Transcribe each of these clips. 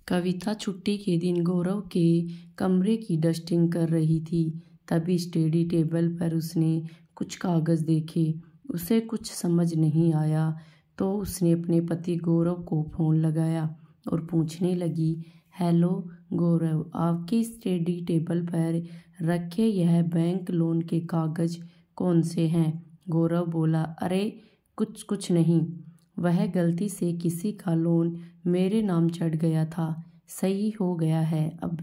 कविता छुट्टी के दिन गौरव के कमरे की डस्टिंग कर रही थी। तभी स्टडी टेबल पर उसने कुछ कागज़ देखे। उसे कुछ समझ नहीं आया तो उसने अपने पति गौरव को फ़ोन लगाया और पूछने लगी, हेलो गौरव, आपके स्टडी टेबल पर रखे यह बैंक लोन के कागज़ कौन से हैं? गौरव बोला, अरे कुछ नहीं, वह गलती से किसी का लोन मेरे नाम चढ़ गया था, सही हो गया है अब।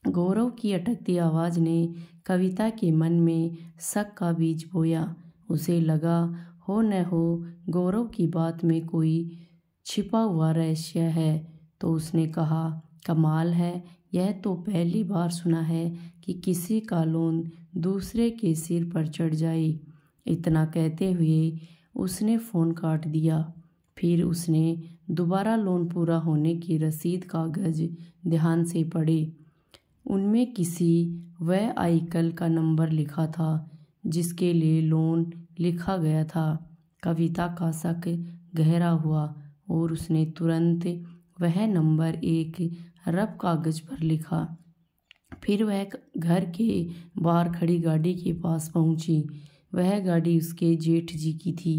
गौरव की अटकती आवाज़ ने कविता के मन में शक का बीज बोया। उसे लगा हो न हो गौरव की बात में कोई छिपा हुआ रहस्य है। तो उसने कहा, कमाल है, यह तो पहली बार सुना है कि किसी का लोन दूसरे के सिर पर चढ़ जाए। इतना कहते हुए उसने फ़ोन काट दिया। फिर उसने दोबारा लोन पूरा होने की रसीद कागज़ ध्यान से पढ़े। उनमें किसी व्हीकल का नंबर लिखा था जिसके लिए लोन लिखा गया था। कविता का शक गहरा हुआ और उसने तुरंत वह नंबर एक रफ कागज़ पर लिखा। फिर वह घर के बाहर खड़ी गाड़ी के पास पहुंची। वह गाड़ी उसके जेठ जी की थी।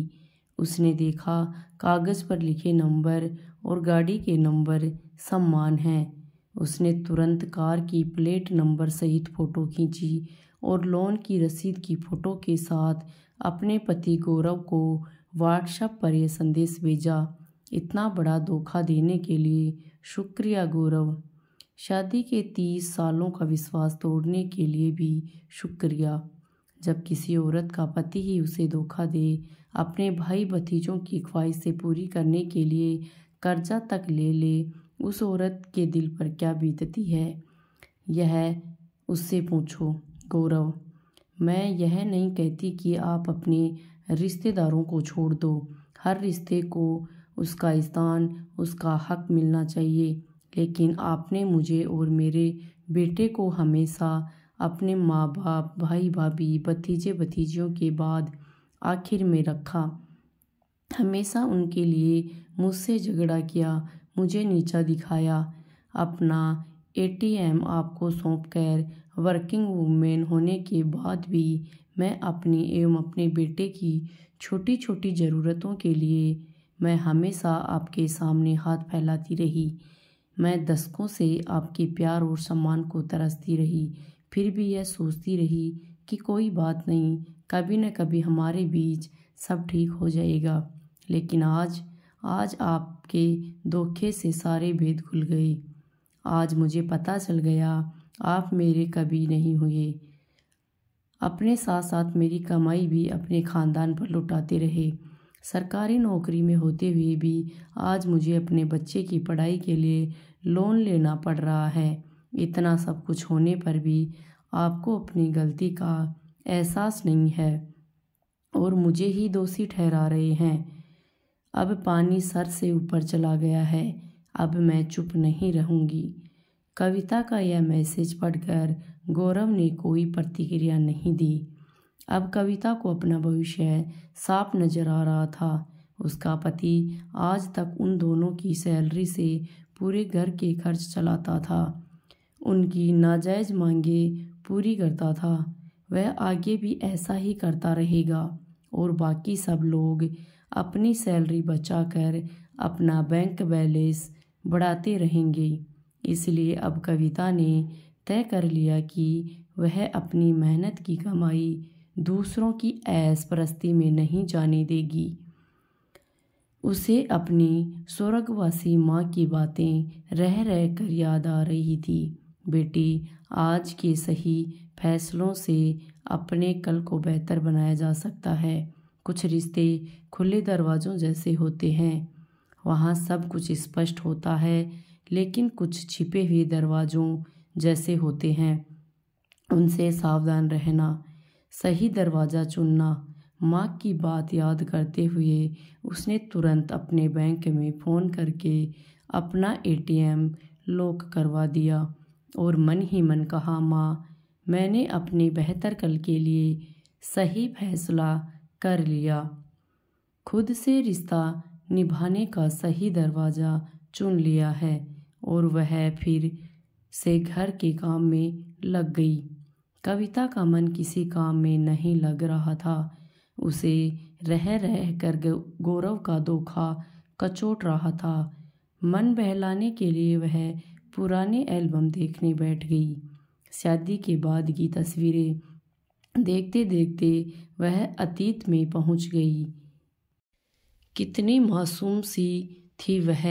उसने देखा कागज़ पर लिखे नंबर और गाड़ी के नंबर समान हैं। उसने तुरंत कार की प्लेट नंबर सहित फ़ोटो खींची और लोन की रसीद की फ़ोटो के साथ अपने पति गौरव को व्हाट्सएप पर यह संदेश भेजा, इतना बड़ा धोखा देने के लिए शुक्रिया गौरव। शादी के 30 सालों का विश्वास तोड़ने के लिए भी शुक्रिया। जब किसी औरत का पति ही उसे धोखा दे, अपने भाई भतीजों की ख्वाहिशें पूरी करने के लिए कर्जा तक ले ले, उस औरत के दिल पर क्या बीतती है, यह उससे पूछो। गौरव, मैं यह नहीं कहती कि आप अपने रिश्तेदारों को छोड़ दो। हर रिश्ते को उसका स्थान, उसका हक मिलना चाहिए। लेकिन आपने मुझे और मेरे बेटे को हमेशा अपने माँ बाप, भाई भाभी, भतीजे भतीजियों के बाद आखिर में रखा। हमेशा उनके लिए मुझसे झगड़ा किया, मुझे नीचा दिखाया। अपना एटीएम आपको सौंपकर वर्किंग वूमेन होने के बाद भी मैं अपनी एवं अपने बेटे की छोटी छोटी ज़रूरतों के लिए मैं हमेशा आपके सामने हाथ फैलाती रही। मैं दशकों से आपके प्यार और सम्मान को तरसती रही। फिर भी यह सोचती रही कि कोई बात नहीं, कभी न कभी हमारे बीच सब ठीक हो जाएगा। लेकिन आज आपके धोखे से सारे भेद खुल गए। आज मुझे पता चल गया आप मेरे कभी नहीं हुए। अपने साथ साथ मेरी कमाई भी अपने ख़ानदान पर लुटाते रहे। सरकारी नौकरी में होते हुए भी आज मुझे अपने बच्चे की पढ़ाई के लिए लोन लेना पड़ रहा है। इतना सब कुछ होने पर भी आपको अपनी गलती का एहसास नहीं है और मुझे ही दोषी ठहरा रहे हैं। अब पानी सर से ऊपर चला गया है। अब मैं चुप नहीं रहूँगी। कविता का यह मैसेज पढ़कर गौरव ने कोई प्रतिक्रिया नहीं दी। अब कविता को अपना भविष्य साफ नजर आ रहा था। उसका पति आज तक उन दोनों की सैलरी से पूरे घर के खर्च चलाता था, उनकी नाजायज़ मांगें पूरी करता था। वह आगे भी ऐसा ही करता रहेगा और बाकी सब लोग अपनी सैलरी बचाकर अपना बैंक बैलेंस बढ़ाते रहेंगे। इसलिए अब कविता ने तय कर लिया कि वह अपनी मेहनत की कमाई दूसरों की ऐश परस्ती में नहीं जाने देगी। उसे अपनी स्वर्गवासी माँ की बातें रह कर याद आ रही थी। बेटी, आज के सही फैसलों से अपने कल को बेहतर बनाया जा सकता है। कुछ रिश्ते खुले दरवाज़ों जैसे होते हैं, वहाँ सब कुछ स्पष्ट होता है, लेकिन कुछ छिपे हुए दरवाज़ों जैसे होते हैं, उनसे सावधान रहना, सही दरवाज़ा चुनना। माँ की बात याद करते हुए उसने तुरंत अपने बैंक में फ़ोन करके अपना एटीएम लॉक करवा दिया और मन ही मन कहा, माँ, मैंने अपने बेहतर कल के लिए सही फैसला कर लिया। खुद से रिश्ता निभाने का सही दरवाज़ा चुन लिया है और वह फिर से घर के काम में लग गई। कविता का मन किसी काम में नहीं लग रहा था। उसे रह रह कर गौरव का धोखा कचोट रहा था। मन बहलाने के लिए वह पुराने एल्बम देखने बैठ गई। शादी के बाद की तस्वीरें देखते देखते वह अतीत में पहुंच गई। कितनी मासूम सी थी वह।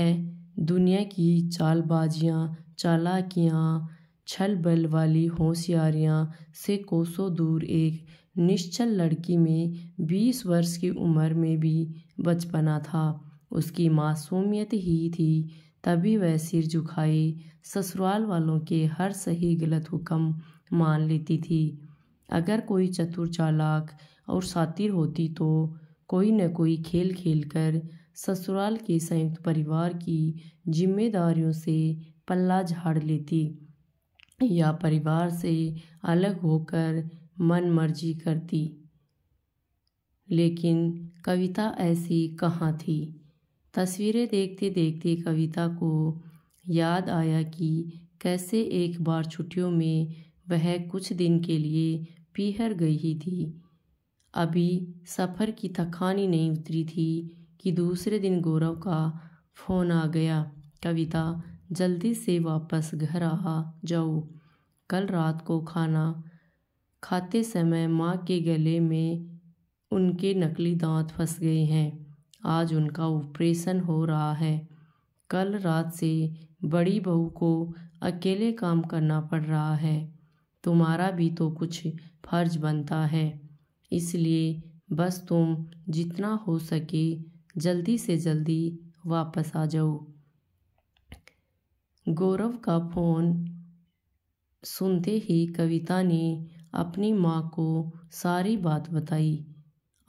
दुनिया की चालबाजियां, चालाकियां, छल बल वाली होशियारियां से कोसों दूर एक निश्चल लड़की में 20 वर्ष की उम्र में भी बचपना था। उसकी मासूमियत ही थी। तभी वह सिर झुकाए ससुराल वालों के हर सही गलत हुक्म मान लेती थी। अगर कोई चतुर चालाक और शातिर होती तो कोई न कोई खेल खेल कर ससुराल के संयुक्त परिवार की जिम्मेदारियों से पल्ला झाड़ लेती या परिवार से अलग होकर मन मर्जी करती। लेकिन कविता ऐसी कहाँ थी। तस्वीरें देखते देखते कविता को याद आया कि कैसे एक बार छुट्टियों में वह कुछ दिन के लिए पीहर गई थी। अभी सफ़र की थकान ही नहीं उतरी थी कि दूसरे दिन गौरव का फ़ोन आ गया। कविता, जल्दी से वापस घर आ जाओ। कल रात को खाना खाते समय माँ के गले में उनके नकली दांत फंस गए हैं। आज उनका ऑपरेशन हो रहा है। कल रात से बड़ी बहू को अकेले काम करना पड़ रहा है। तुम्हारा भी तो कुछ फर्ज बनता है। इसलिए बस तुम जितना हो सके जल्दी से जल्दी वापस आ जाओ। गौरव का फ़ोन सुनते ही कविता ने अपनी माँ को सारी बात बताई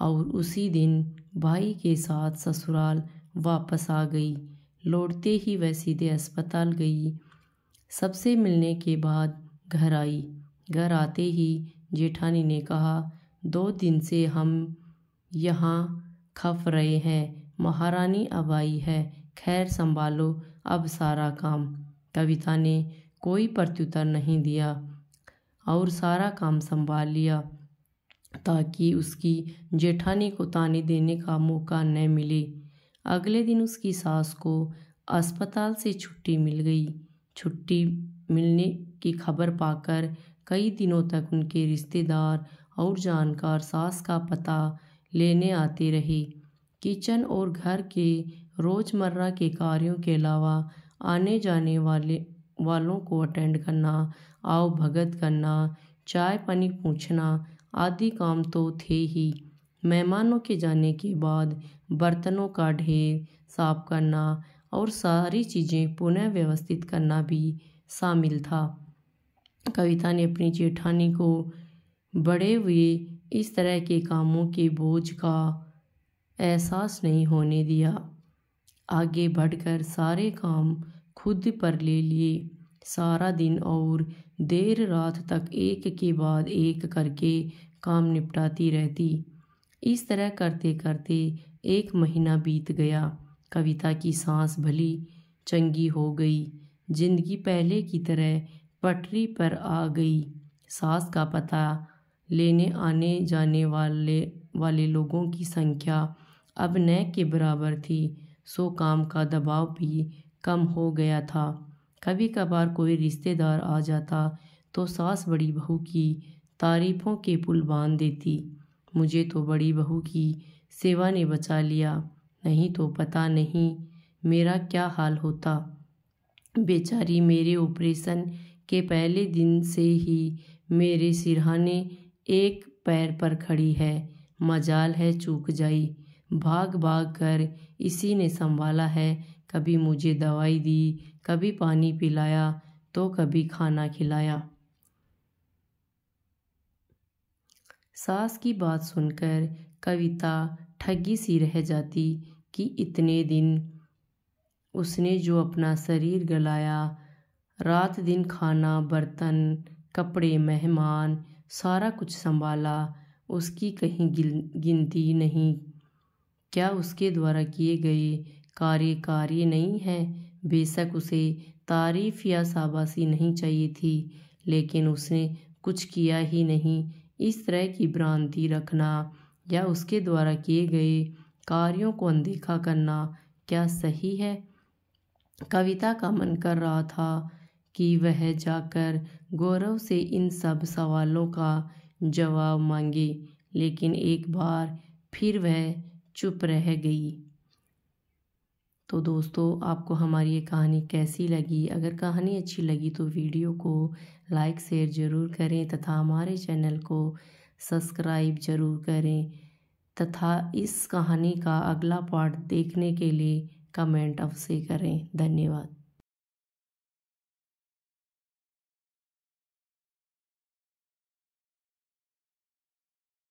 और उसी दिन भाई के साथ ससुराल वापस आ गई। लौटते ही वह सीधे अस्पताल गई। सबसे मिलने के बाद घर आई। घर आते ही जेठानी ने कहा, 2 दिन से हम यहाँ खप रहे हैं। महारानी अब आई है। खैर संभालो अब सारा काम। कविता ने कोई प्रत्युत्तर नहीं दिया और सारा काम संभाल लिया ताकि उसकी जेठानी को ताने देने का मौका न मिले। अगले दिन उसकी सास को अस्पताल से छुट्टी मिल गई। छुट्टी मिलने की खबर पाकर कई दिनों तक उनके रिश्तेदार और जानकार सास का पता लेने आते रहे। किचन और घर के रोज़मर्रा के कार्यों के अलावा आने जाने वालों को अटेंड करना, आओ भगत करना, चाय पानी पूछना आदि काम तो थे ही। मेहमानों के जाने के बाद बर्तनों का ढेर साफ करना और सारी चीज़ें पुनः व्यवस्थित करना भी शामिल था। कविता ने अपनी जेठानी को बड़े हुए इस तरह के कामों के बोझ का एहसास नहीं होने दिया। आगे बढ़कर सारे काम खुद पर ले लिए। सारा दिन और देर रात तक एक के बाद एक करके काम निपटाती रहती। इस तरह करते करते 1 महीना बीत गया। कविता की सांस भली चंगी हो गई। जिंदगी पहले की तरह पटरी पर आ गई। सास का पता लेने आने जाने वाले लोगों की संख्या अब न के बराबर थी। सो काम का दबाव भी कम हो गया था। कभी कभार कोई रिश्तेदार आ जाता तो सास बड़ी बहू की तारीफ़ों के पुल बांध देती। मुझे तो बड़ी बहू की सेवा ने बचा लिया, नहीं तो पता नहीं मेरा क्या हाल होता। बेचारी मेरे ऑपरेशन के पहले दिन से ही मेरे सिरहाने एक पैर पर खड़ी है। मजाल है चूक जाई। भाग भाग कर इसी ने संभाला है। कभी मुझे दवाई दी, कभी पानी पिलाया तो कभी खाना खिलाया। सास की बात सुनकर कविता ठगी सी रह जाती कि इतने दिन उसने जो अपना शरीर गलाया, रात दिन खाना, बर्तन, कपड़े, मेहमान, सारा कुछ संभाला, उसकी कहीं गिनती नहीं। क्या उसके द्वारा किए गए कार्य नहीं है? बेशक उसे तारीफ या शाबाशी नहीं चाहिए थी, लेकिन उसने कुछ किया ही नहीं। इस तरह की भ्रांति रखना या उसके द्वारा किए गए कार्यों को अनदेखा करना क्या सही है? कविता का मन कर रहा था कि वह जाकर गौरव से इन सब सवालों का जवाब मांगे, लेकिन एक बार फिर वह चुप रह गई। तो दोस्तों, आपको हमारी ये कहानी कैसी लगी? अगर कहानी अच्छी लगी तो वीडियो को लाइक शेयर ज़रूर करें तथा हमारे चैनल को सब्सक्राइब ज़रूर करें तथा इस कहानी का अगला पार्ट देखने के लिए कमेंट अवश्य करें। धन्यवाद।